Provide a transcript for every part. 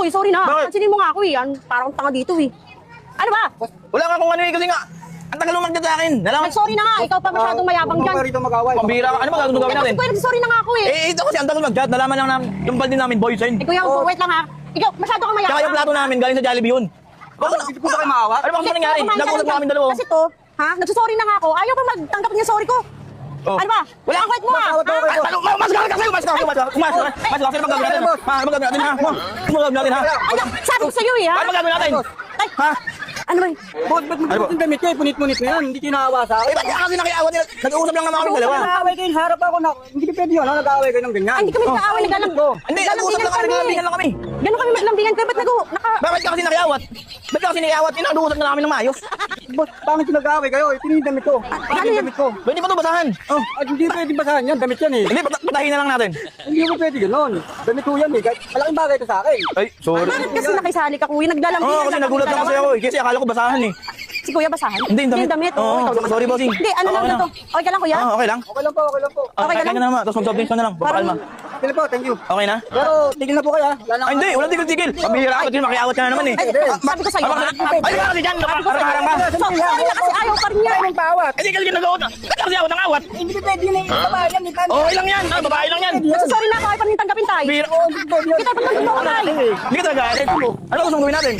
eh. Sorry na. Bakit? Pansinin mo nga ako eh. Parang tanga dito eh. Ano ba? Wala nga kung ano eh, kasi nga, ang tagal mo magdad sa akin. Nalaman, Nag-sorry na nga. Ikaw pa masyadong mayabang Huwag dyan. ka rito mag-away. pambira ka. Ano ba gagawin Eh, natin? kasi kuya, nag-sorry na nga ako eh. Ito kasi ang tagal magdad. Nalaman lang namin, yung balde namin, boys, yun. Eh, kuya, wait lang ha. Ikaw, masyado kang mayabang. Tsaka yung plato namin, galing sa Jollibee yun. Hindi po ba kayo maawa? Ano ba gusto nangyari? Kumain ka Nag-usap lang namin dyan. dalawa. Kasi to, ha? Nagsusorry na nga ako. Ayaw pa magtanggap ng sorry ko. Oh. Ano ba? Wala Ang kwet mo ha? Matawad ako Ha? kayo. Mas gawin ka sa'yo! Mas gawin! Mas gawin! Mas gawin! Ano magagawin natin? Ano magagawin natin ha? Ano magagawin natin ha? Ay, sabi ko sa'yo eh ha? Ano magagawin natin? Ay, Ha? ano ba? Boss, ba't mo yung damit ko eh? Punit-punit mo yan. Hindi kinaawa sa Eh, akin. ba't kasi nakiawat nila? Nag-uusap lang naman kami dalawa. Nag-aaway kayo, harap ako na. Hindi pwede yun, ha? Nag-aaway kayo ng ganyan. Ay, hindi kami nag-aaway. Hindi, nag-uusap lang kami. Naglalambigan lang kami. Gano'n kami maglambingan kayo. Ba't naka... Bakit ka kasi nakiawat? Ba't ka kasi nakiawat? Nag-uusap na namin ng maayos. Boss, bakit yung nag-aaway kayo? Ito yung damit ko. Ito yung damit ko. Pwede ba ito basahan? Oh. Ay, hindi pwede basahan yan. Damit yan eh. Hindi, patahin na lang natin. Hindi mo pwede gano'n. Damit ko yan eh. Kahit malaking bagay ito sa akin. Ay, sorry. Bakit kasi nakisali ka, kuya? Naglalambingan Oo, kasi lang nagulat kami lang kasi dalawa. ako eh. Kasi akala ko basahan eh. Si kuya basahan? Hindi, yung damit. Yung damit. Oo, ikaw naman. sorry, bossing. Hindi, ano lang Okay na to? Okay ka lang, kuya? Okay lang. Okay lang po, okay lang po. Okay Okay ka ka lang? naman. Tapos mag-job ka na lang. Papakalma. Okay lang po, thank you. Okay na? Pero tigil na po kayo ha. Wala na Ay, hindi. Walang tigil-tigil. Pabihira ka. Kasi makiawat ka na naman eh. Ay, sabi ko sa'yo. Ay, ba kasi dyan? Harang ka. Sorry na kasi ayaw pa rin niya. Anong pawat? Hindi kasi nag-awat. Ba't kasi awat ng awat? Hindi pwede na yung babae yan. Okay lang yan. Babae lang yan. Sorry na ako, ay pa rin tanggapin tayo. Bihira. Hindi pwede yun. Kita pagtanggol mo ako, tay. Hindi ka talaga. Ano gusto mong gawin natin?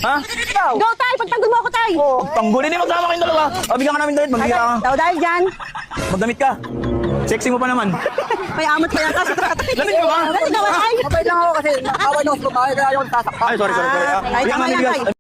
Ha? Ikaw. Go, tay. Pagtanggol mo ako, tay. Tanggulin din magsama kayong dalawa. Bigyan ka namin damit. Magbira ka. Daw dahil dyan. Magdamit ka. Sexy mo pa naman. May amot kaya ka. Lamit mo ba? Ano daw, tay? Mabait lang ako kasi nakaway na ako sa babae kaya ayaw kong sasaktan. Ay, sorry. Ay, Bigyan tama namin yan, bigas. tay.